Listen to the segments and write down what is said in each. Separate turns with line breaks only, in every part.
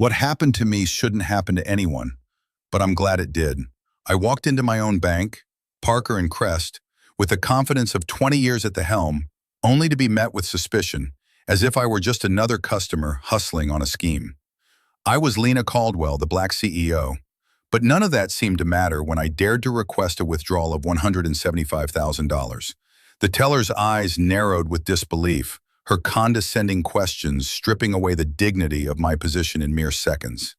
What happened to me shouldn't happen to anyone, but I'm glad it did. I walked into my own bank, Parker and Crest, with the confidence of 20 years at the helm, only to be met with suspicion, as if I were just another customer hustling on a scheme. I was Lena Caldwell, the Black CEO, but none of that seemed to matter when I dared to request a withdrawal of $175,000. The teller's eyes narrowed with disbelief, her condescending questions stripping away the dignity of my position in mere seconds.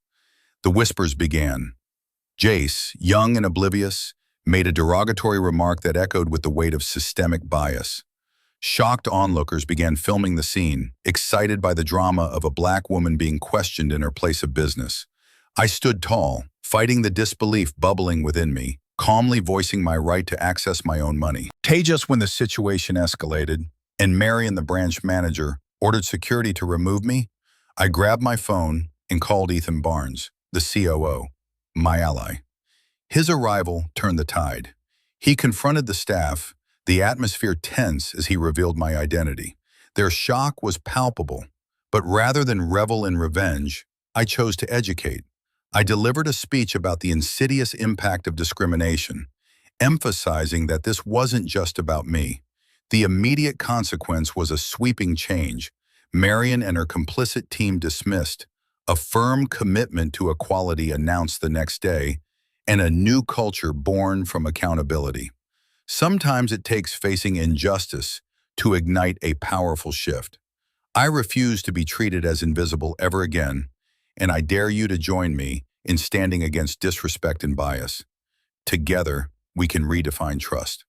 The whispers began. Jace, young and oblivious, made a derogatory remark that echoed with the weight of systemic bias. Shocked onlookers began filming the scene, excited by the drama of a black woman being questioned in her place of business. I stood tall, fighting the disbelief bubbling within me, calmly voicing my right to access my own money. Just when the situation escalated, and Marion, the branch manager, ordered security to remove me, I grabbed my phone and called Ethan Barnes, the COO, my ally. His arrival turned the tide. He confronted the staff, the atmosphere tense as he revealed my identity. Their shock was palpable, but rather than revel in revenge, I chose to educate. I delivered a speech about the insidious impact of discrimination, emphasizing that this wasn't just about me. The immediate consequence was a sweeping change. Marion and her complicit team dismissed, a firm commitment to equality announced the next day, and a new culture born from accountability. Sometimes it takes facing injustice to ignite a powerful shift. I refuse to be treated as invisible ever again, and I dare you to join me in standing against disrespect and bias. Together, we can redefine trust.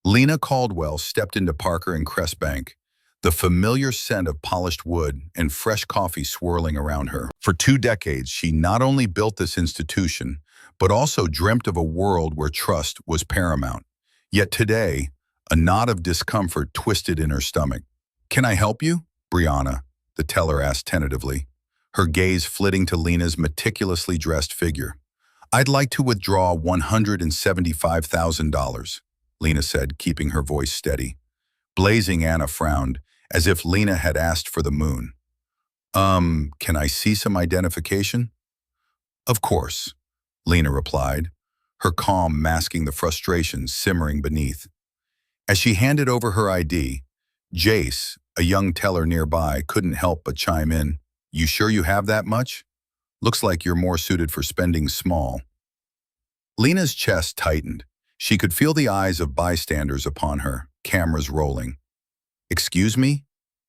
Lena Caldwell stepped into Parker and Crest Bank, the familiar scent of polished wood and fresh coffee swirling around her. For 2 decades, she not only built this institution, but also dreamt of a world where trust was paramount. Yet today, a knot of discomfort twisted in her stomach. "Can I help you?" Brianna, the teller asked tentatively, her gaze flitting to Lena's meticulously dressed figure. "I'd like to withdraw $175,000, Lena said, keeping her voice steady. Blazing Anna frowned, as if Lena had asked for the moon. Can I see some identification?" "Of course," Lena replied, her calm masking the frustration simmering beneath. As she handed over her ID, Jace, a young teller nearby, couldn't help but chime in. "You sure you have that much? Looks like you're more suited for spending small." Lena's chest tightened. She could feel the eyes of bystanders upon her, cameras rolling. "Excuse me?"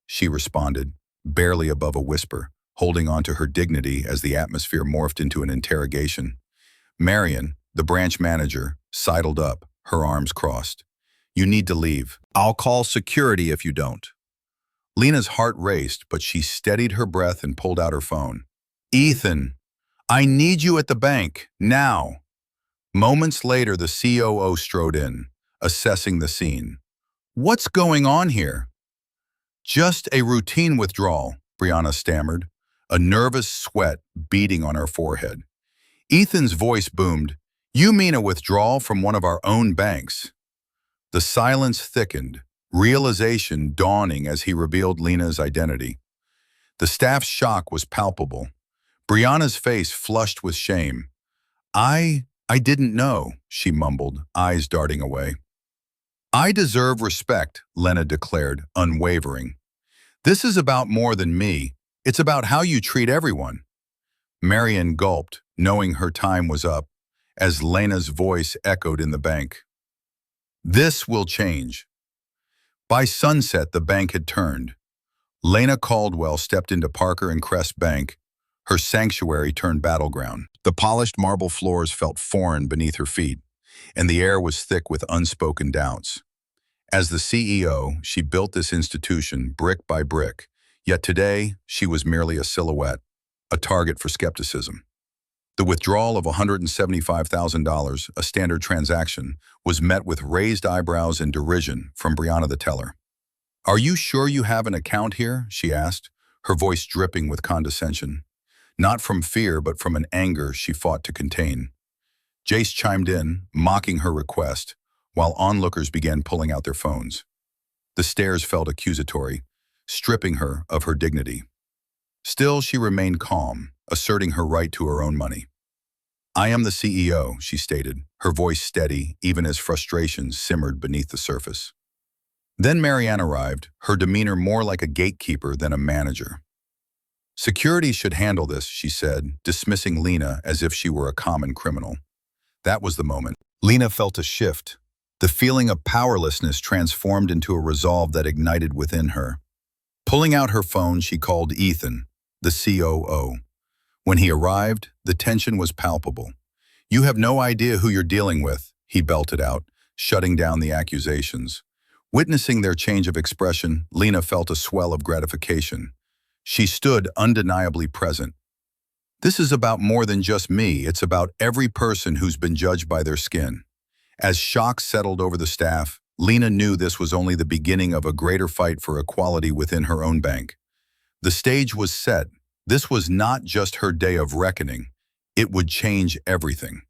she responded, barely above a whisper, holding on to her dignity as the atmosphere morphed into an interrogation. Marion, the branch manager, sidled up, her arms crossed. "You need to leave. I'll call security if you don't." Lena's heart raced, but she steadied her breath and pulled out her phone. "Ethan, I need you at the bank, now." Moments later, the COO strode in, assessing the scene. "What's going on here?" "Just a routine withdrawal," Brianna stammered, a nervous sweat beading on her forehead. Ethan's voice boomed. "You mean a withdrawal from one of our own banks?" The silence thickened, realization dawning as he revealed Lena's identity. The staff's shock was palpable. Brianna's face flushed with shame. I didn't know," she mumbled, eyes darting away. "I deserve respect," Lena declared, unwavering. "This is about more than me. It's about how you treat everyone." Marion gulped, knowing her time was up, as Lena's voice echoed in the bank. "This will change." By sunset, the bank had turned. Lena Caldwell stepped into Parker and Crest Bank. Her sanctuary turned battleground. The polished marble floors felt foreign beneath her feet, and the air was thick with unspoken doubts. As the CEO, she built this institution brick by brick, yet today she was merely a silhouette, a target for skepticism. The withdrawal of $175,000, a standard transaction, was met with raised eyebrows and derision from Brianna the teller. "Are you sure you have an account here?" she asked, her voice dripping with condescension. Not from fear, but from an anger she fought to contain. Jace chimed in, mocking her request, while onlookers began pulling out their phones. The stares felt accusatory, stripping her of her dignity. Still, she remained calm, asserting her right to her own money. "I am the CEO," she stated, her voice steady even as frustration simmered beneath the surface. Then Marianne arrived, her demeanor more like a gatekeeper than a manager. "Security should handle this," she said, dismissing Lena as if she were a common criminal. That was the moment. Lena felt a shift. The feeling of powerlessness transformed into a resolve that ignited within her. Pulling out her phone, she called Ethan, the COO. When he arrived, the tension was palpable. "You have no idea who you're dealing with," he belted out, shutting down the accusations. Witnessing their change of expression, Lena felt a swell of gratification. She stood undeniably present. "This is about more than just me, it's about every person who's been judged by their skin." As shock settled over the staff, Lena knew this was only the beginning of a greater fight for equality within her own bank. The stage was set. This was not just her day of reckoning. It would change everything.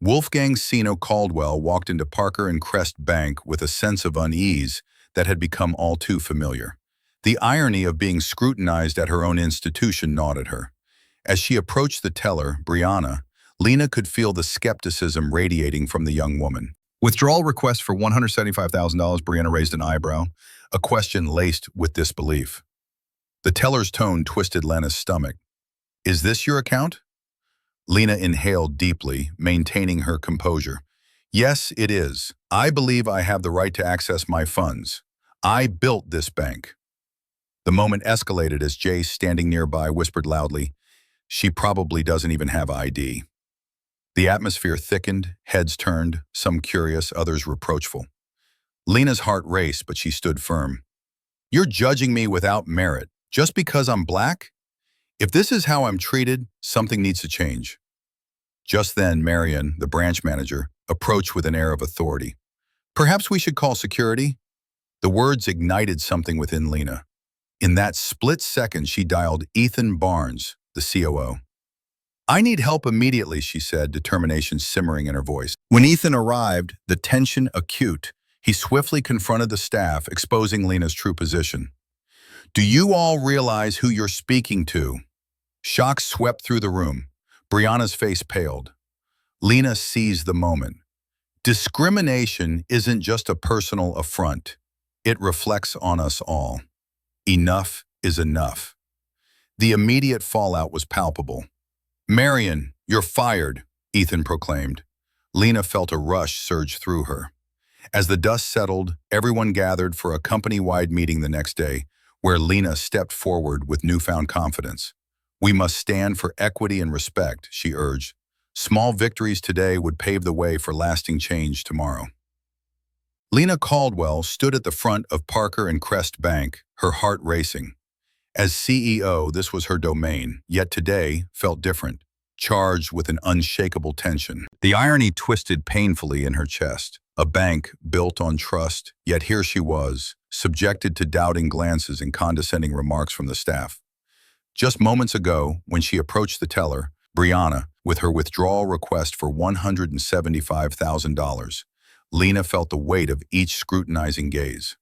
Wolfgang Sino Caldwell walked into Parker and Crest Bank with a sense of unease that had become all too familiar. The irony of being scrutinized at her own institution gnawed at her. As she approached the teller, Brianna, Lena could feel the skepticism radiating from the young woman. "Withdrawal request for $175,000, Brianna raised an eyebrow, a question laced with disbelief. The teller's tone twisted Lena's stomach. "Is this your account?" Lena inhaled deeply, maintaining her composure. "Yes, it is. I believe I have the right to access my funds. I built this bank." The moment escalated as Jace, standing nearby, whispered loudly, "She probably doesn't even have ID." The atmosphere thickened, heads turned, some curious, others reproachful. Lena's heart raced, but she stood firm. "You're judging me without merit, just because I'm black? If this is how I'm treated, something needs to change." Just then, Marion, the branch manager, approached with an air of authority. "Perhaps we should call security?" The words ignited something within Lena. In that split second, she dialed Ethan Barnes, the COO. "I need help immediately," she said, determination simmering in her voice. When Ethan arrived, the tension acute. He swiftly confronted the staff, exposing Lena's true position. "Do you all realize who you're speaking to?" Shock swept through the room. Brianna's face paled. Lena seized the moment. Discrimination isn't just a personal affront. It reflects on us all. Enough is enough. The immediate fallout was palpable. "Marion, you're fired," Ethan proclaimed. Lena felt a rush surge through her. As the dust settled, everyone gathered for a company-wide meeting the next day, where Lena stepped forward with newfound confidence. "We must stand for equity and respect," she urged. "Small victories today would pave the way for lasting change tomorrow." Lena Caldwell stood at the front of Parker and Crest Bank, her heart racing. As CEO, this was her domain, yet today felt different, charged with an unshakable tension. The irony twisted painfully in her chest. A bank built on trust, yet here she was, subjected to doubting glances and condescending remarks from the staff. Just moments ago, when she approached the teller, Brianna, with her withdrawal request for $175,000, Lena felt the weight of each scrutinizing gaze.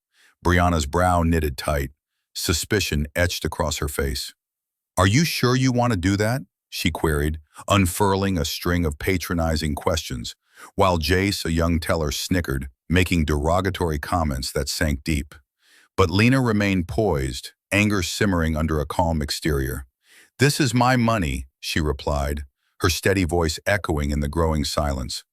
Brianna's brow knitted tight, suspicion etched across her face. "Are you sure you want to do that?" she queried, unfurling a string of patronizing questions, while Jace, a young teller, snickered, making derogatory comments that sank deep. But Lena remained poised, anger simmering under a calm exterior. "This is my money," she replied, her steady voice echoing in the growing silence.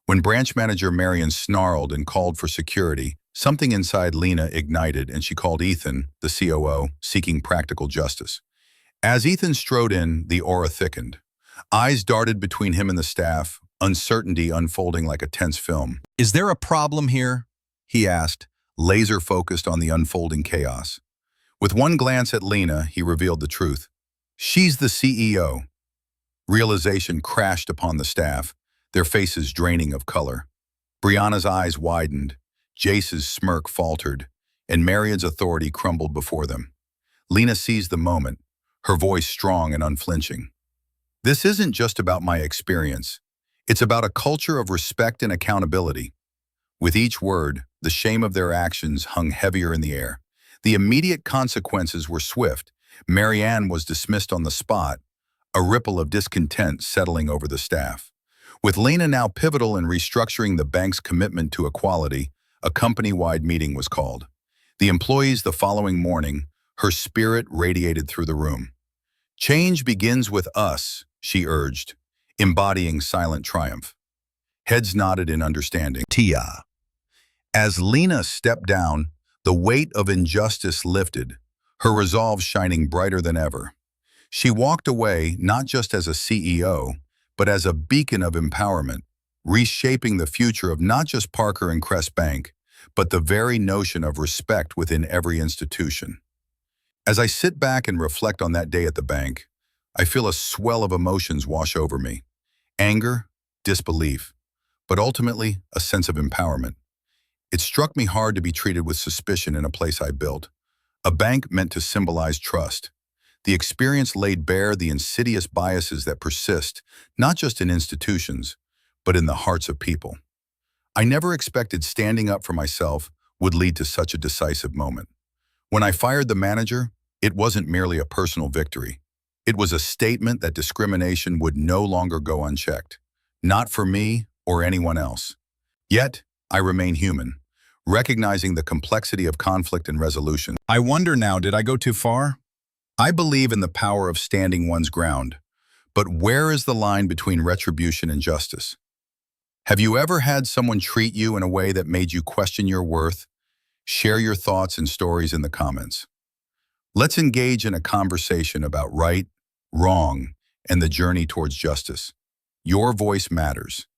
When branch manager Marion snarled and called for security, something inside Lena ignited and she called Ethan, the COO, seeking practical justice. As Ethan strode in, the aura thickened. Eyes darted between him and the staff, uncertainty unfolding like a tense film. "Is there a problem here?" he asked, laser-focused on the unfolding chaos. With one glance at Lena, he revealed the truth. "She's the CEO." Realization crashed upon the staff, their faces draining of color. Brianna's eyes widened, Jace's smirk faltered, and Marion's authority crumbled before them. Lena seized the moment, her voice strong and unflinching. "This isn't just about my experience. It's about a culture of respect and accountability." With each word, the shame of their actions hung heavier in the air. The immediate consequences were swift. Marianne was dismissed on the spot. a ripple of discontent settling over the staff. With Lena now pivotal in restructuring the bank's commitment to equality, a company-wide meeting was called. The employees the following morning, her spirit radiated through the room. "Change begins with us," she urged, embodying silent triumph. Heads nodded in understanding. Tia. As Lena stepped down, the weight of injustice lifted, her resolve shining brighter than ever. She walked away not just as a CEO, but as a beacon of empowerment, reshaping the future of not just Parker and Crest Bank, but the very notion of respect within every institution. As I sit back and reflect on that day at the bank, I feel a swell of emotions wash over me. Anger, disbelief, but ultimately a sense of empowerment. It struck me hard to be treated with suspicion in a place I built, a bank meant to symbolize trust. The experience laid bare the insidious biases that persist, not just in institutions, but in the hearts of people. I never expected standing up for myself would lead to such a decisive moment. When I fired the manager, it wasn't merely a personal victory. It was a statement that discrimination would no longer go unchecked, not for me or anyone else. Yet, I remain human, recognizing the complexity of conflict and resolution. I wonder now, did I go too far? I believe in the power of standing one's ground, but where is the line between retribution and justice? Have you ever had someone treat you in a way that made you question your worth? Share your thoughts and stories in the comments. Let's engage in a conversation about right, wrong, and the journey towards justice. Your voice matters.